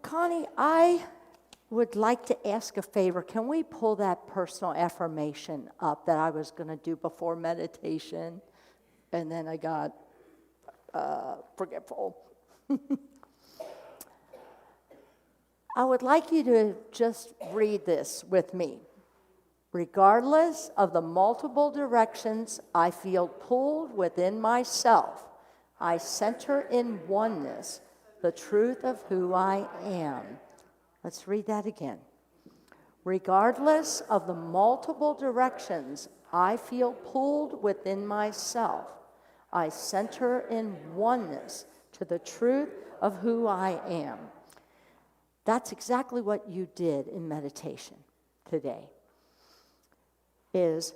Connie, I would like to ask a favor. Can we pull that personal affirmation up that I was going to do before meditation? And then I got forgetful. I would like you to just read this with me. Regardless of the multiple directions I feel pulled within myself, I center in oneness the truth of who I am. Let's read that again. Regardless of the multiple directions I feel pulled within myself, I center in oneness to the truth of who I am. That's exactly what you did in meditation today. Is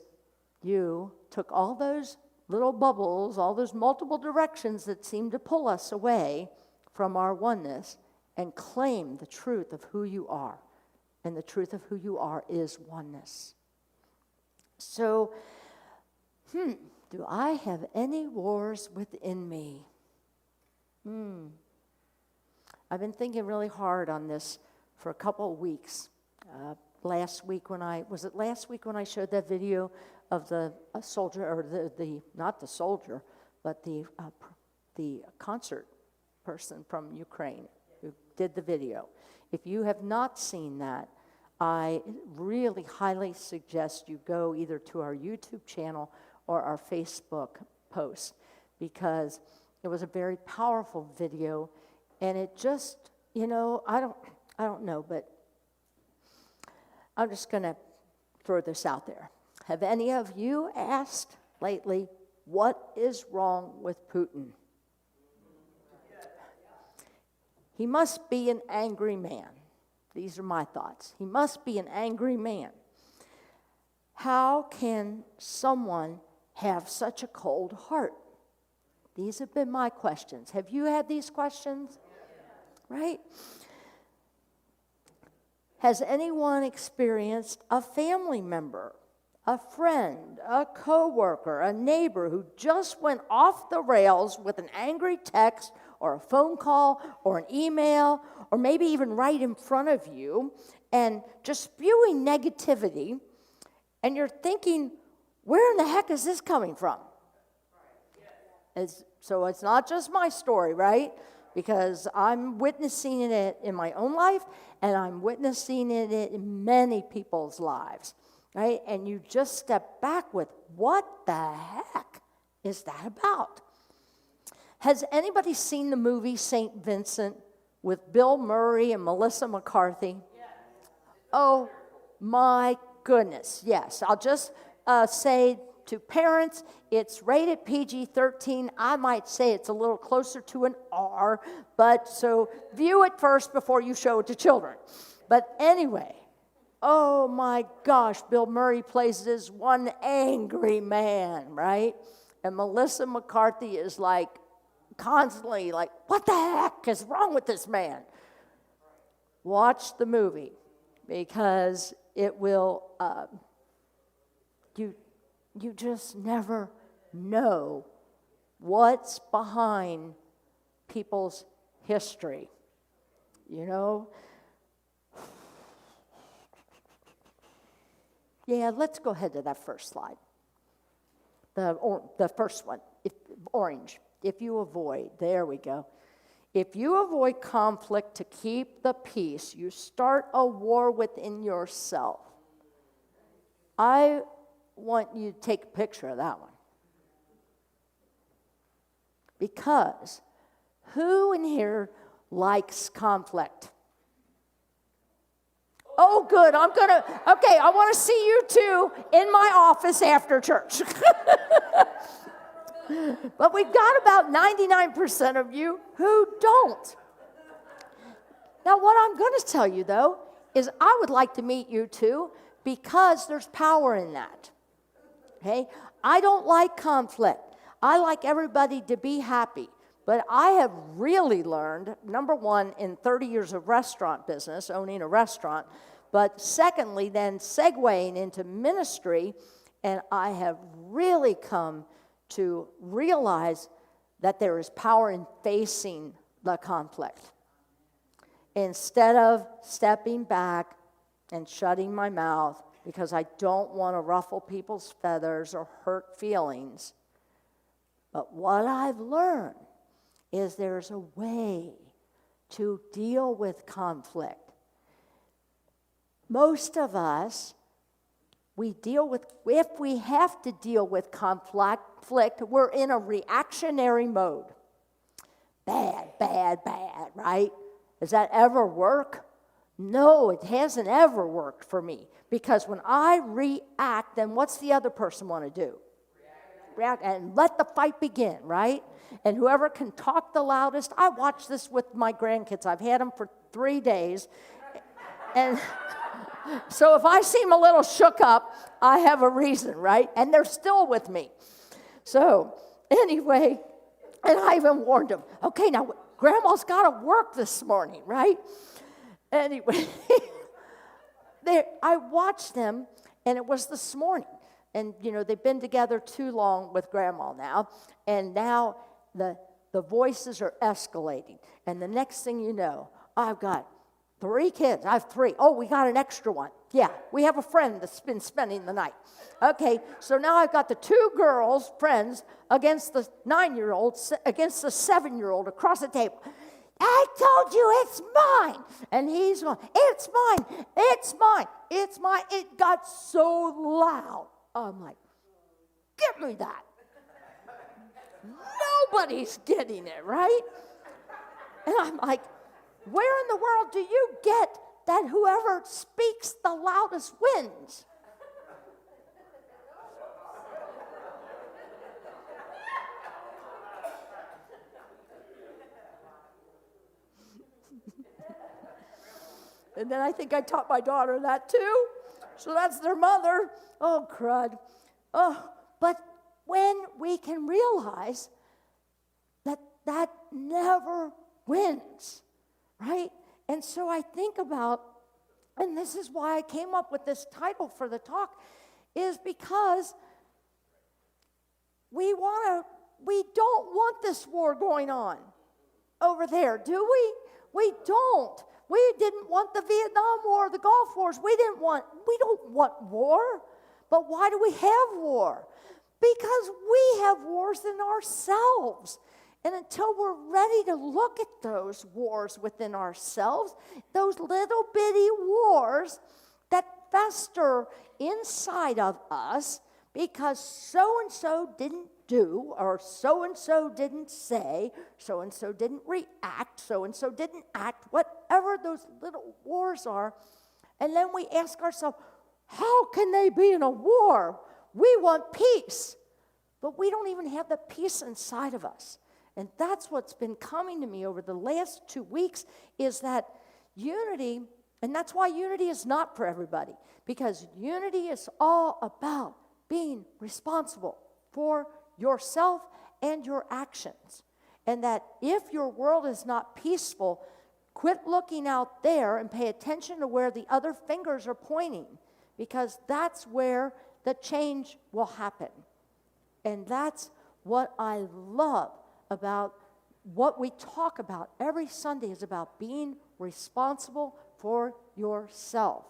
you took all those little bubbles, all those multiple directions that seem to pull us away from our oneness, and claim the truth of who you are. And the truth of who you are is oneness. So, do I have any wars within me? I've been thinking really hard on this for a couple of weeks. Last week when I showed that video of the soldier, or not the soldier, but the concert person from Ukraine who did the video. If you have not seen that, I really highly suggest you go either to our YouTube channel or our Facebook post, because it was a very powerful video, and it just, I don't know, but I'm just going to throw this out there. Have any of you asked lately, what is wrong with Putin? He must be an angry man. These are my thoughts. He must be an angry man. How can someone have such a cold heart? These have been my questions. Have you had these questions? Right? Has anyone experienced a family member, a friend, a coworker, a neighbor who just went off the rails with an angry text or a phone call or an email, or maybe even right in front of you, and just spewing negativity, and you're thinking, where in the heck is this coming from? So it's not just my story, right? Because I'm witnessing it in my own life, and I'm witnessing it in many people's lives, right? And you just step back with, what the heck is that about? Has anybody seen the movie St. Vincent with Bill Murray and Melissa McCarthy? Yes. Oh, my goodness, yes. I'll just say to parents, it's rated PG-13. I might say it's a little closer to an R, but so view it first before you show it to children. But anyway, oh my gosh, Bill Murray plays this one angry man, right? And Melissa McCarthy is like constantly like, what the heck is wrong with this man? Watch the movie, because it will, you just never know what's behind people's history, Yeah, let's go ahead to that first slide. The first one, orange. If you avoid, there we go. If you avoid conflict to keep the peace, you start a war within yourself. I want you to take a picture of that one. Because who in here likes conflict? Oh, good. I want to see you two in my office after church. But we've got about 99% of you who don't. Now, what I'm going to tell you, though, is I would like to meet you two, because there's power in that. Okay? I don't like conflict. I like everybody to be happy. But I have really learned, number one, in 30 years of restaurant business, owning a restaurant, but secondly, then segueing into ministry, and I have really come to realize that there is power in facing the conflict. instead of stepping back and shutting my mouth because I don't want to ruffle people's feathers or hurt feelings. But what I've learned is there's a way to deal with conflict. Most of us, if we have to deal with conflict, we're in a reactionary mode. Bad, bad, bad, right? Does that ever work? No, it hasn't ever worked for me. Because when I react, then what's the other person want to do? React and let the fight begin, right? And whoever can talk the loudest, I watch this with my grandkids. I've had them for 3 days. And so if I seem a little shook up, I have a reason, right? And they're still with me. So anyway, and I even warned them, okay, now Grandma's got to work this morning, right? Anyway, I watched them, and it was this morning. And, they've been together too long with Grandma now. And now the voices are escalating. And the next thing you know, I've got 3 kids. I have 3. Oh, we got an extra one. Yeah, we have a friend that's been spending the night. Okay, so now I've got the 2 girls, friends, against the 9-year-old, against the 7-year-old across the table. I told you it's mine. And he's going, it's mine, it's mine, it's mine. It got so loud. I'm like, give me that. Nobody's getting it, right? And I'm like, where in the world do you get that whoever speaks the loudest wins? And then I think I taught my daughter that too. So that's their mother. Oh, crud. Oh, but when we can realize that never wins, right? And so I think about, and this is why I came up with this title for the talk, is because we don't want this war going on over there, do we? We don't. We didn't want the Vietnam War, the Gulf Wars. We don't want war. But why do we have war? Because we have wars in ourselves. And until we're ready to look at those wars within ourselves, those little bitty wars that fester inside of us because so-and-so didn't do, or so-and-so didn't say, so-and-so didn't react, so-and-so didn't act, whatever those little wars are. And then we ask ourselves, how can they be in a war? We want peace. But we don't even have the peace inside of us. And that's what's been coming to me over the last 2 weeks, is that unity, and that's why unity is not for everybody, because unity is all about being responsible for yourself and your actions. And that if your world is not peaceful, quit looking out there and pay attention to where the other fingers are pointing, because that's where the change will happen. And that's what I love about what we talk about every Sunday, is about being responsible for yourself.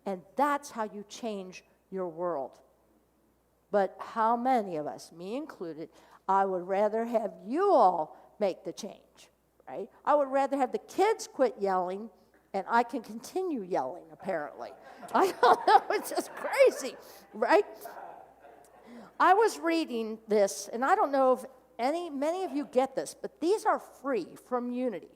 And that's how you change your world. But how many of us, me included, I would rather have you all make the change, right? I would rather have the kids quit yelling, and I can continue yelling, apparently. I don't know, it's just crazy, right? I was reading this, and I don't know if many of you get this, but these are free from Unity.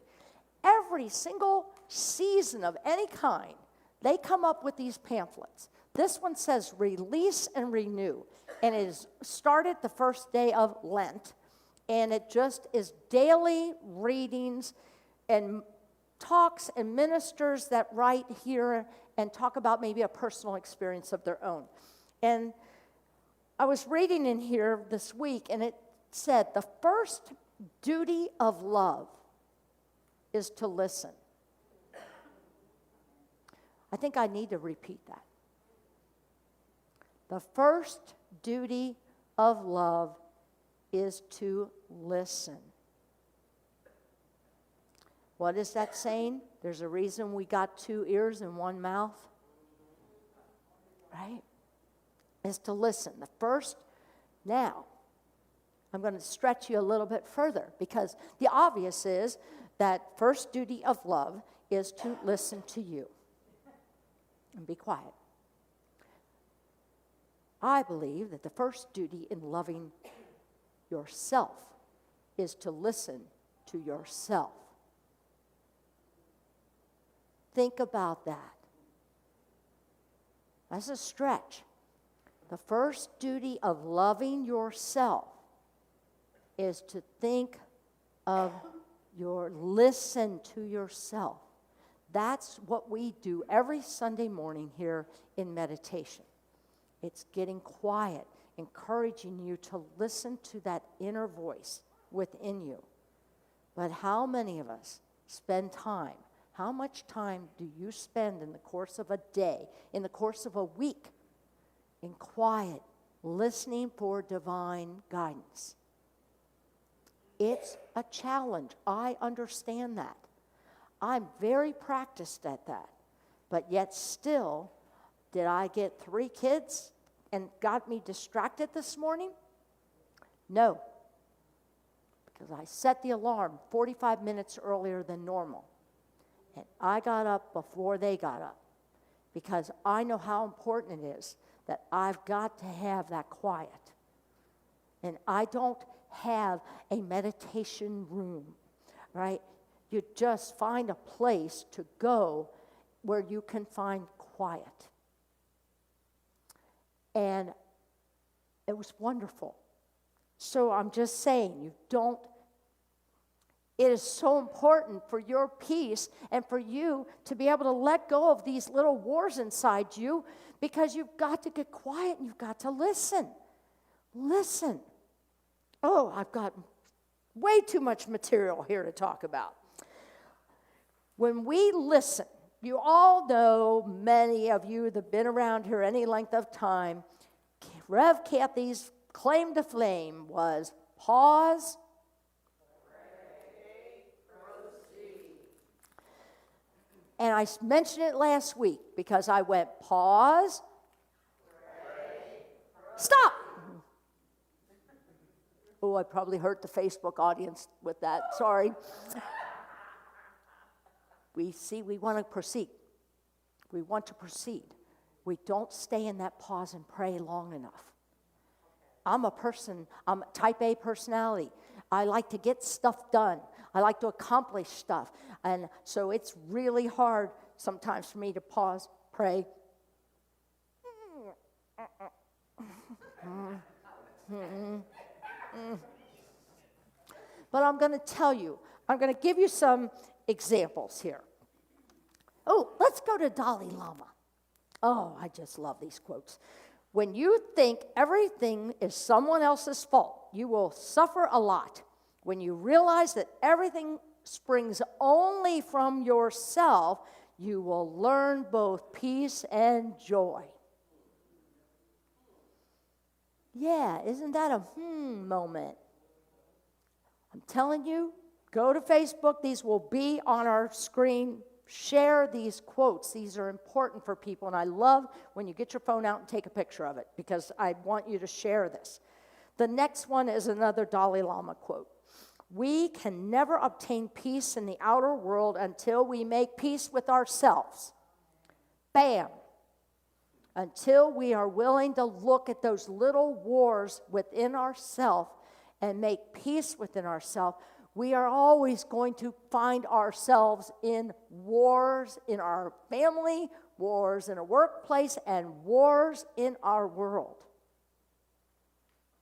Every single season of any kind, they come up with these pamphlets. This one says release and renew, and it is started the first day of Lent, and it just is daily readings and talks and ministers that write here and talk about maybe a personal experience of their own. And I was reading in here this week, and it said the first duty of love is to listen. I think I need to repeat that. The first duty of love is to listen. What is that saying? There's a reason we got 2 ears and 1 mouth. Right? Is to listen. The first, now, I'm going to stretch you a little bit further because the obvious is that first duty of love is to listen to you and be quiet. I believe that the first duty in loving yourself is to listen to yourself. Think about that. That's a stretch. The first duty of loving yourself is to listen to yourself. That's what we do every Sunday morning here in meditation. It's getting quiet, encouraging you to listen to that inner voice within you. But how many of us spend time? How much time do you spend in the course of a day, in the course of a week, in quiet, listening for divine guidance? It's a challenge. I understand that. I'm very practiced at that. But yet still, did I get 3 kids and got me distracted this morning? No. Because I set the alarm 45 minutes earlier than normal. And I got up before they got up. Because I know how important it is that I've got to have that quiet. And I don't have a meditation room, right? You just find a place to go where you can find quiet. And it was wonderful. So I'm just saying, it is so important for your peace and for you to be able to let go of these little wars inside you, because you've got to get quiet and you've got to listen. Listen. Oh, I've got way too much material here to talk about. When we listen, you all know, many of you that have been around here any length of time, Rev Kathy's claim to fame was pause, and I mentioned it last week because I went pause, stop. Oh, I probably hurt the Facebook audience with that. Sorry. We want to proceed. We want to proceed. We don't stay in that pause and pray long enough. I'm a type A personality. I like to get stuff done. I like to accomplish stuff. And so it's really hard sometimes for me to pause, pray. But I'm going to tell you, I'm going to give you some examples here. Oh, let's go to Dalai Lama. Oh, I just love these quotes. When you think everything is someone else's fault, you will suffer a lot. When you realize that everything springs only from yourself, you will learn both peace and joy. Yeah, isn't that a moment? I'm telling you, go to Facebook. These will be on our screen. Share these quotes. These are important for people. And I love when you get your phone out and take a picture of it, because I want you to share this. The next one is another Dalai Lama quote. We can never obtain peace in the outer world until we make peace with ourselves. Bam. Until we are willing to look at those little wars within ourselves and make peace within ourselves, we are always going to find ourselves in wars in our family, wars in a workplace, and wars in our world.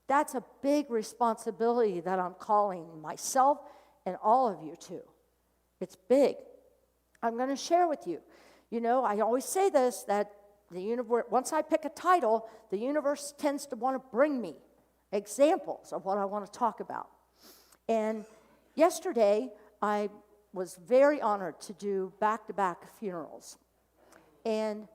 That's a big responsibility that I'm calling myself and all of you to. It's big. I'm going to share with you. You know, I always say this, that the universe, once I pick a title, the universe tends to want to bring me examples of what I want to talk about. And yesterday, I was very honored to do back-to-back funerals. And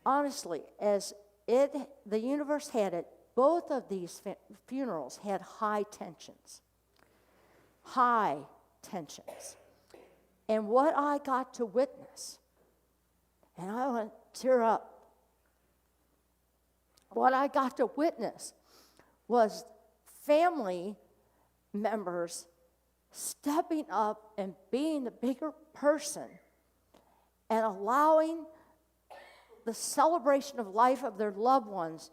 honestly, the universe had it, both of these funerals had high tensions. High tensions. And what I got to witness, and I want to tear up, what I got to witness was family members stepping up and being the bigger person and allowing the celebration of life of their loved ones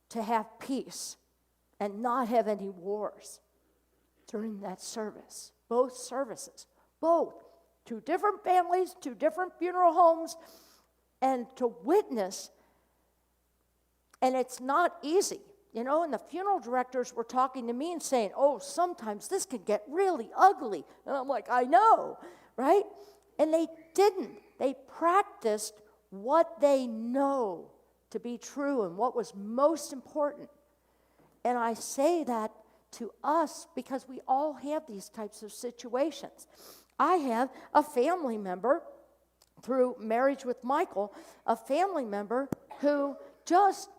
to have peace and not have any wars during that service. Both services, both. 2 different families, 2 different funeral homes, and to witness. And it's not easy, and the funeral directors were talking to me and saying, oh, sometimes this can get really ugly. And I'm like, I know, right? And they didn't. They practiced what they know to be true and what was most important. And I say that to us because we all have these types of situations. I have a family member, through marriage with Michael, a family member who just,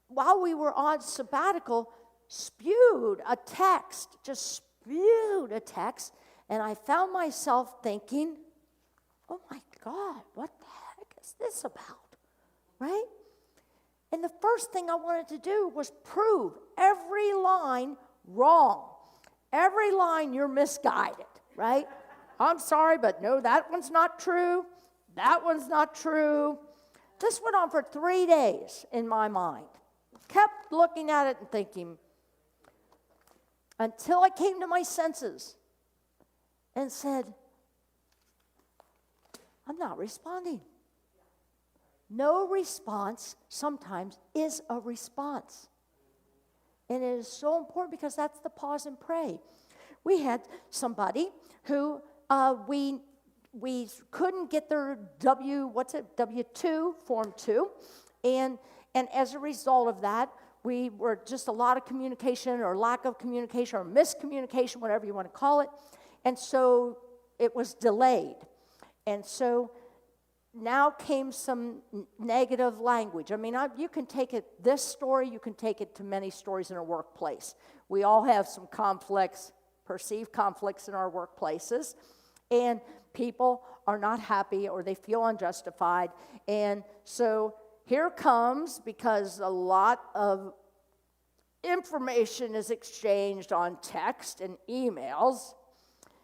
while we were on sabbatical, spewed a text, and I found myself thinking, oh my God, what the heck is this about, right? And the first thing I wanted to do was prove every line wrong. Every line you're misguided, right? I'm sorry, but no, that one's not true. That one's not true. This went on for 3 days in my mind. Kept looking at it and thinking, until I came to my senses and said, I'm not responding. No response sometimes is a response. And it is so important because that's the pause and pray. We had somebody who we couldn't get their W-2, Form 2, and as a result of that, we were just a lot of communication or lack of communication or miscommunication, whatever you want to call it, and so it was delayed. And so now came some negative language. I mean, you can take it, this story, you can take it to many stories in a workplace. We all have some conflicts, perceived conflicts in our workplaces, and people are not happy or they feel unjustified. And so here comes, because a lot of information is exchanged on text and emails,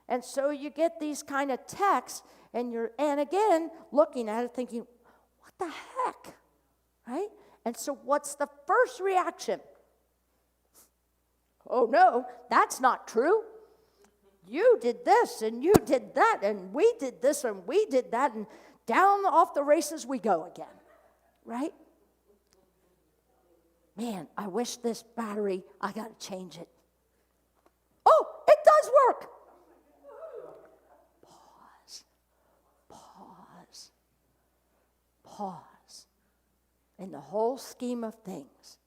and so you get these kind of texts, and again, looking at it thinking, what the heck, right? And so what's the first reaction? Oh no, that's not true. You did this, and you did that, and we did this, and we did that, and down off the races we go again, right? Man, I wish this battery, I got to change it. Oh, it does work. Pause. In the whole scheme of things,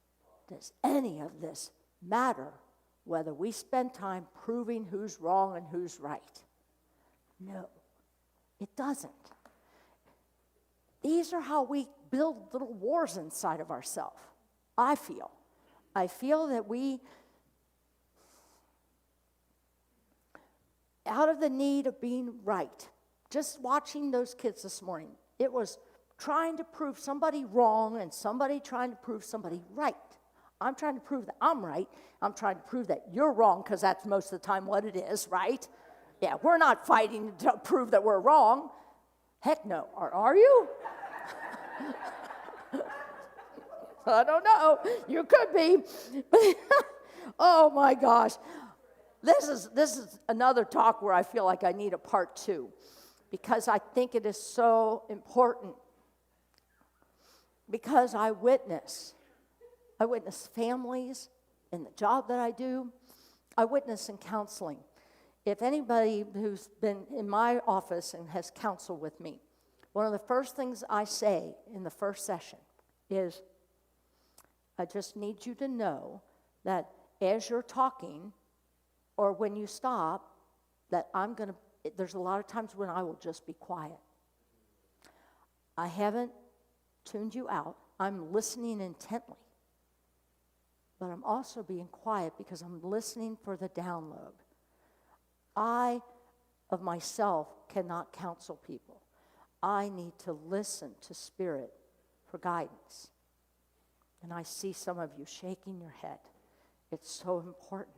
does any of this matter whether we spend time proving who's wrong and who's right? No, it doesn't. These are how we build little wars inside of ourselves, I feel. I feel that we, out of the need of being right, just watching those kids this morning, it was trying to prove somebody wrong and somebody trying to prove somebody right. I'm trying to prove that I'm right. I'm trying to prove that you're wrong, because that's most of the time what it is, right? Yeah, we're not fighting to prove that we're wrong. Heck no. Are you? I don't know. You could be. Oh my gosh. This is another talk where I feel like I need a part 2, because I think it is so important. Because I witness families in the job that I do. I witness in counseling. If anybody who's been in my office and has counseled with me, one of the first things I say in the first session is, I just need you to know that as you're talking or when you stop, that there's a lot of times when I will just be quiet. I haven't tuned you out. I'm listening intently. But I'm also being quiet because I'm listening for the download. I of myself cannot counsel people. I need to listen to Spirit for guidance. And I see some of you shaking your head. It's so important.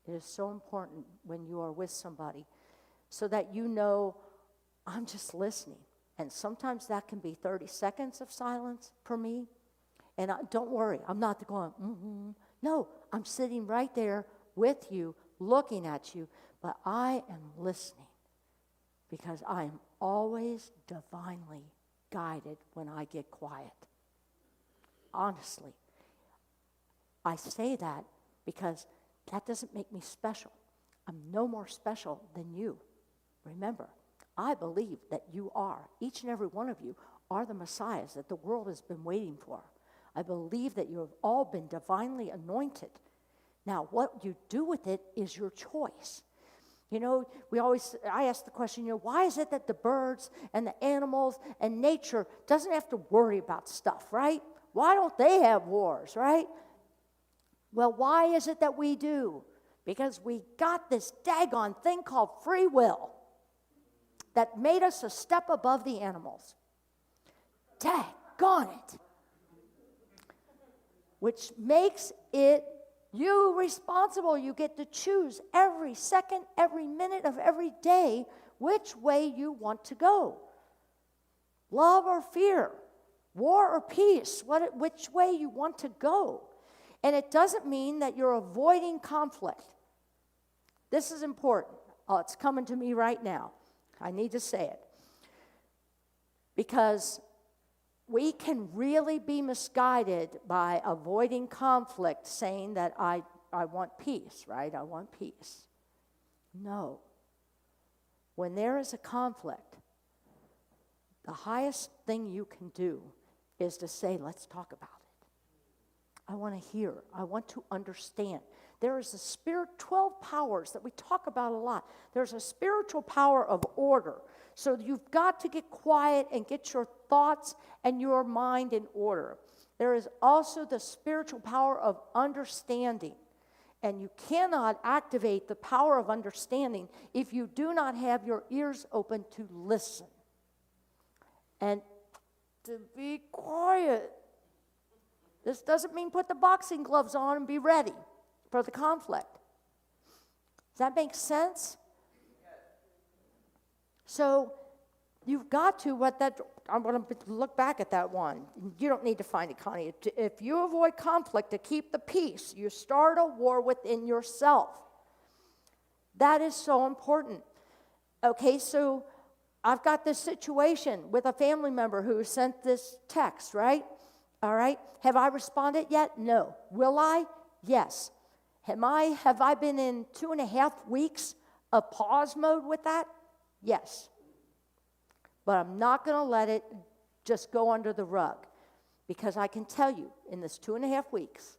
It is so important when you are with somebody so that you know, I'm just listening. And sometimes that can be 30 seconds of silence for me. And don't worry, I'm not going, mm-hmm. No, I'm sitting right there with you, looking at you, but I am listening because I am always divinely guided when I get quiet. Honestly, I say that because that doesn't make me special. I'm no more special than you. Remember, I believe that you are, each and every one of you, are the Messiahs that the world has been waiting for. I believe that you have all been divinely anointed. Now, what you do with it is your choice. You know, I ask the question, why is it that the birds and the animals and nature doesn't have to worry about stuff, right? Why don't they have wars, right? Well, why is it that we do? Because we got this daggone thing called free will that made us a step above the animals. Daggone it. Which makes it you responsible. You get to choose every second, every minute of every day which way you want to go. Love or fear, war or peace, which way you want to go. And it doesn't mean that you're avoiding conflict. This is important. Oh, it's coming to me right now. I need to say it. Because we can really be misguided by avoiding conflict, saying that I want peace, right? I want peace. No. When there is a conflict, the highest thing you can do is to say, let's talk about it. I want to hear. I want to understand. There is a 12 powers that we talk about a lot. There's a spiritual power of order. So you've got to get quiet and get your thoughts and your mind in order. There is also the spiritual power of understanding. And you cannot activate the power of understanding if you do not have your ears open to listen. And to be quiet. This doesn't mean put the boxing gloves on and be ready for the conflict. Does that make sense? So you've got to, I'm going to look back at that one. You don't need to find it, Connie. If you avoid conflict to keep the peace, you start a war within yourself. That is so important. Okay, so I've got this situation with a family member who sent this text, right? All right. Have I responded yet? No. Will I? Yes. Have I been in 2.5 weeks of pause mode with that? Yes. But I'm not going to let it just go under the rug. Because I can tell you, in this 2.5 weeks,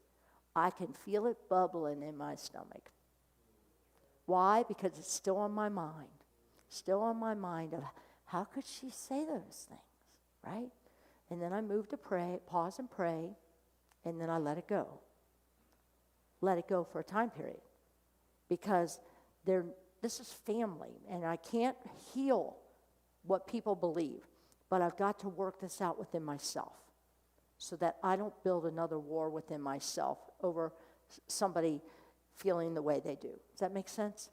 I can feel it bubbling in my stomach. Why? Because it's still on my mind. Still on my mind of how could she say those things, right? And then I move to pray, pause and pray, and then I let it go. Let it go for a time period. Because this is family, and I can't heal what people believe, but I've got to work this out within myself so that I don't build another war within myself over somebody feeling the way they do. Does that make sense?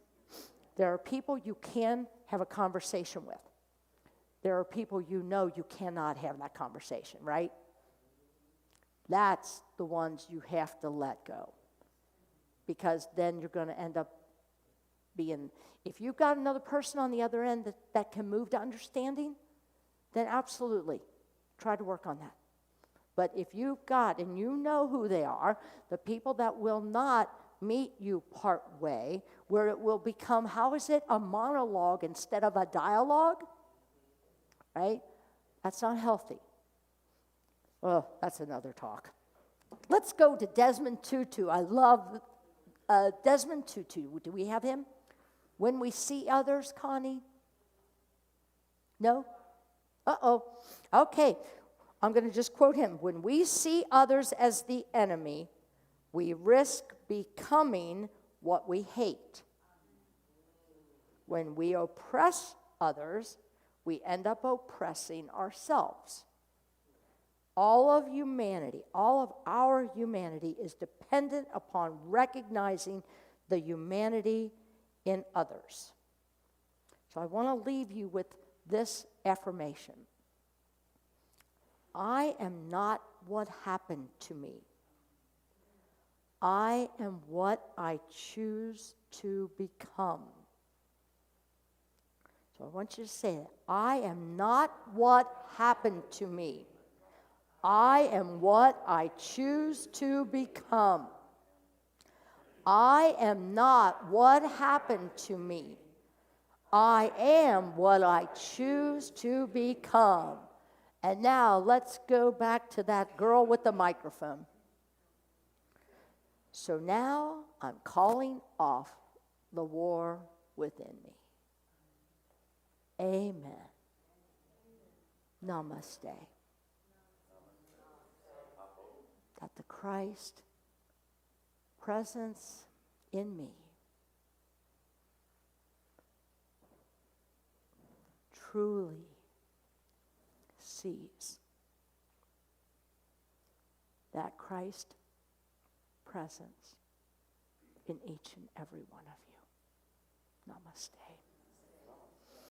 There are people you can have a conversation with. There are people you cannot have that conversation, right? That's the ones you have to let go. Because then you're going to end up being, if you've got another person on the other end that can move to understanding, then absolutely, try to work on that. But if you've got, and you know who they are, the people that will not meet you part way, where it will become, a monologue instead of a dialogue? Right? That's not healthy. Well, that's another talk. Let's go to Desmond Tutu. I love Desmond Tutu. Do we have him? When we see others, Connie? No? Uh-oh. Okay. I'm going to just quote him. When we see others as the enemy, we risk becoming what we hate. When we oppress others, we end up oppressing ourselves. All of humanity, all of our humanity is dependent upon recognizing the humanity in others. So I want to leave you with this affirmation. I am not what happened to me. I am what I choose to become. So I want you to say that. I am not what happened to me. I am what I choose to become. I am not what happened to me. I am what I choose to become. And now let's go back to that girl with the microphone. So now I'm calling off the war within me. Amen. Namaste. That the Christ presence in me truly sees that Christ presence in each and every one of you. Namaste.